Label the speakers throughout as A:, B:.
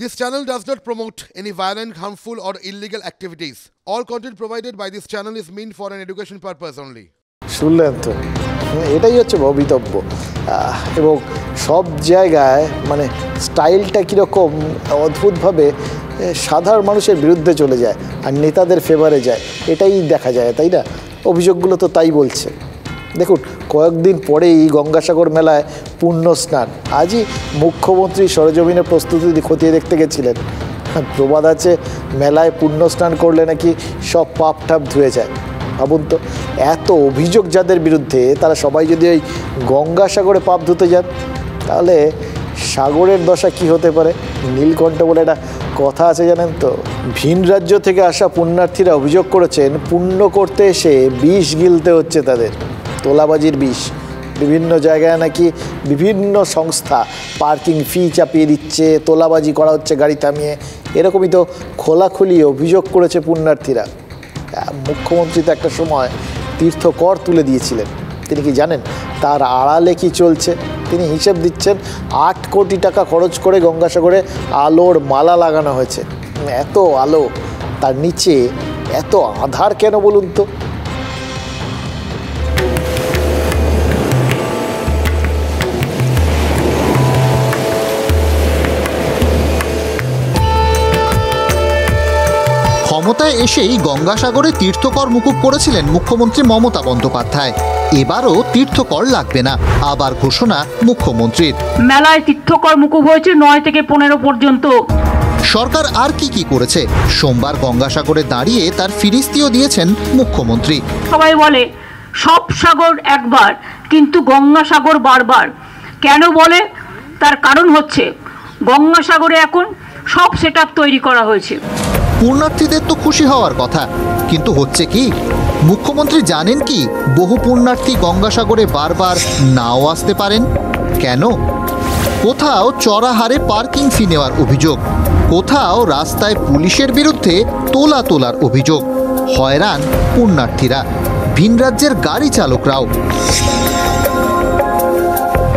A: This channel does not promote any violent, harmful, or illegal activities. All content provided by this channel is meant for an education purpose only.
B: শুনলেন তো, এটাই হচ্ছে ভবিতব্য। এবং সব জায়গায় মানে স্টাইলটা কীরকম অদ্ভুতভাবে সাধারণ মানুষের বিরুদ্ধে চলে যায় আর নেতাদের ফেভারে যায়, এটাই দেখা যায়, তাই না? অভিযোগগুলো তো তাই বলছে। দেখুন, কয়েকদিন পরেই গঙ্গাসাগর মেলায় পুণ্য স্নান। আজই মুখ্যমন্ত্রী সরেজমিনের প্রস্তুতি খতিয়ে দেখতে গেছিলেন। প্রবাদ আছে, মেলায় পুণ্য স্নান করলে নাকি সব পাপ টাপ ধুয়ে যায়। ভাবুন তো, এত অভিযোগ যাদের বিরুদ্ধে, তারা সবাই যদি ওই গঙ্গাসাগরে পাপ ধুতে যান, তাহলে সাগরের দশা কি হতে পারে? নীলকণ্ঠ বলে একটা কথা আছে, জানেন তো? ভিন রাজ্য থেকে আসা পুণ্যার্থীরা অভিযোগ করেছেন পুণ্য করতে এসে বিষ গিলতে হচ্ছে তাদের, তোলাবাজির বিষ। বিভিন্ন জায়গায় নাকি বিভিন্ন সংস্থা পার্কিং ফি চাপিয়ে দিচ্ছে, তোলাবাজি করা হচ্ছে গাড়ি থামিয়ে, এরকমই তো খোলাখুলি অভিযোগ করেছে পুণ্যার্থীরা। মুখ্যমন্ত্রী তো একটা সময় তীর্থকর তুলে দিয়েছিলেন। তিনি কি জানেন তার আড়ালে কি চলছে? তিনি হিসেব দিচ্ছেন 8 কোটি টাকা খরচ করে গঙ্গাসাগরে আলোর মালা লাগানো হয়েছে। এত আলো, তার নিচে এত আধার কেন বলুন তো?
C: ক্ষমতায় এসেই গঙ্গাসাগরে তীর্থকর মুকুব করেছিলেন মুখ্যমন্ত্রী মমতা বন্দ্যোপাধ্যায়। এবারও তীর্থকর লাগবে না, আবার ঘোষণা মুখ্যমন্ত্রীর।
D: মেলায় তীর্থকর মুকুব হয়েছে 9 থেকে 15 পর্যন্ত।
C: সরকার আর কি করেছে? সোমবার গঙ্গাসাগরে দাঁড়িয়ে তার ফিরিস্তিও দিয়েছেন মুখ্যমন্ত্রী।
D: সবাই বলে সব সাগর একবার, কিন্তু গঙ্গাসাগর বারবার। কেন বলে? তার কারণ হচ্ছে গঙ্গাসাগরে এখন সব সেটআপ তৈরি করা হয়েছে।
C: পুণ্যার্থীদের তো খুশি হওয়ার কথা, কিন্তু হচ্ছে কি? মুখ্যমন্ত্রী জানেন কি বহু পুণ্যার্থী গঙ্গাসাগরে বারবার নাও আসতে পারেন? কেন? কোথাও চড়া হারে পার্কিং ফি নেওয়ার অভিযোগ, কোথাও রাস্তায় পুলিশের বিরুদ্ধে তোলার অভিযোগ। হয়রান পুণ্যার্থীরা, ভিন রাজ্যের গাড়ি চালকরাও।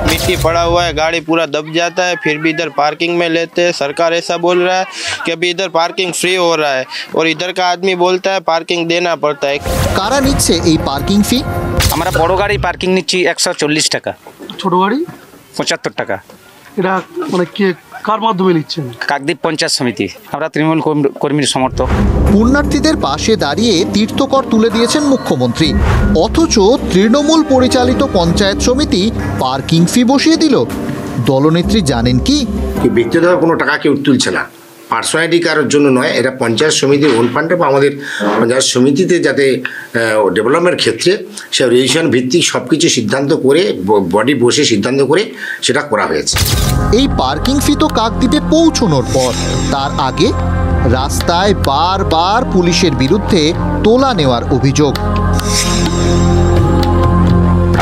E: मिट्टी पड़ा हुआ है, गाड़ी पूरा दब जाता है, फिर भी इधर पार्किंग में लेते हैं। सरकार ऐसा बोल रहा है कि अभी इधर पार्किंग फ्री हो रहा है और इधर का आदमी बोलता है पार्किंग देना पड़ता है।
C: কারা নিচ্ছে এই পার্কিং ফি?
F: আমরা বড় গাড়ি পার্কিং নিচ্ছি 140 টাকা,
G: ছোট গাড়ি
F: 75 টাকা।
G: এটা মানে কে কার মাধ্যমে নিচ্ছেন?
F: কাকদ্বীপ পঞ্চায়েত সমিতি, আমরা তৃণমূল কর্মীর সমর্থক।
C: পুণ্যার্থীদের পাশে দাঁড়িয়ে তীর্থকর তুলে দিয়েছেন মুখ্যমন্ত্রী, অথচ তৃণমূল পরিচালিত পঞ্চায়েত সমিতি পার্কিং ফি বসিয়ে দিল। দলনেত্রী জানেন কি?
H: ব্যক্তিগতভাবে কোনো টাকা কেউ তুলছে না, পার্সোনালিটি কারোর জন্য নয়। এটা পঞ্চায়েত সমিতির ওন ফান্ডে বা আমাদের পঞ্চায়েত সমিতিতে যাতে ডেভেলপমেন্টের ক্ষেত্রে সে রেজিস্ট্রেশন ভিত্তিক সব কিছু সিদ্ধান্ত করে, বডি বসে সিদ্ধান্ত করে সেটা করা হয়েছে।
C: এই পার্কিং ফি তো কাকদ্বীপে পৌঁছানোর পর, তার আগে রাস্তায় বারবার পুলিশের বিরুদ্ধে তোলা নেওয়ার অভিযোগ।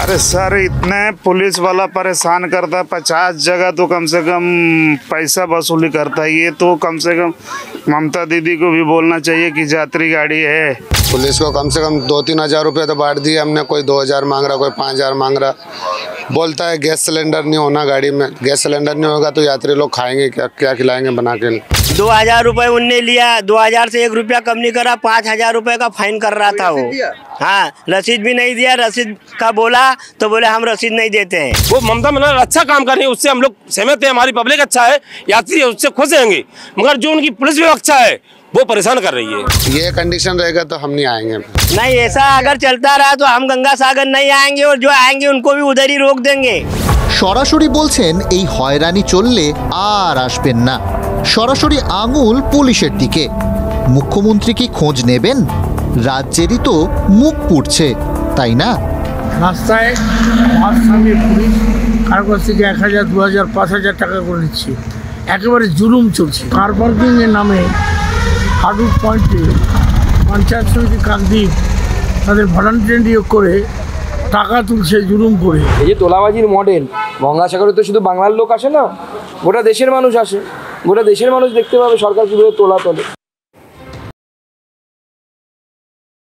I: अरे सर, इतने पुलिस वाला परेशान करता, 50 जगह तो कम से कम पैसा वसूली करता है। ये तो कम से कम ममता दीदी को भी बोलना चाहिए कि यात्री गाड़ी है।
J: पुलिस को कम से कम 2-3 हज़ार रुपये तो बांट दिए हमने। कोई 2,000 मांग रहा, कोई 5,000 मांग रहा। बोलता है गैस सिलेंडर नहीं होना गाड़ी में, गैस सिलेंडर नहीं होगा तो यात्री लोग खाएंगे क्या? क्या खिलाएंगे बना के?
K: 2,000 रुपये उनने लिया, 2,000 से 1 रुपया कम नहीं करा, 5,000 रुपये का फाइन कर रहा था वो। हाँ, रसीद भी नहीं दिया। रसीद का बोला तो बोले हम रसीद नहीं देते हैं।
L: वो ममता बनर्जी अच्छा काम कर रही है, उससे हम लोग सहमत हैं। हमारी पब्लिक अच्छा है, यात्री उससे खुश रहेंगे, मगर जो उनकी पुलिस भी अच्छा है वो परेशान कर रही है।
J: ये कंडीशन रहेगा तो हम नहीं आएंगे।
K: नहीं, ऐसा अगर चलता रहा तो हम गंगा सागर नहीं आएंगे, और जो आएंगे उनको भी उधर ही रोक देंगे।
C: সরাসরি বলছেন এই হয়রানি চললে আর আসবেন না। সরাসরি আঙুল পুলিশের দিকে। মুখ্যমন্ত্রী কি খোঁজ নেবেন? রাজ্যেরই তো মুখ পুড়ছে, তাই না?
G: রাস্তায় আমার সঙ্গে পুলিশ কার কাছ থেকে 1,000, 2,000, 5,000 টাকা করে নিচ্ছে। একেবারে জুলুম চলছে। কার পার্কিংয়ের নামে হাডুর পয়েন্টে পঞ্চায়েত সমিতি কাকদ্বীপ তাদের ভলান্টিয়ার নিয়োগ করে টাকা তুলছে জুলুম করে।
M: এই যে তোলাবাজির মডেল, গঙ্গাসাগরে তো শুধু বাংলার লোক আসে না, গোটা দেশের মানুষ আসে। গোটা দেশের মানুষ দেখতে পাবে সরকার কীভাবে তোলা তোলে।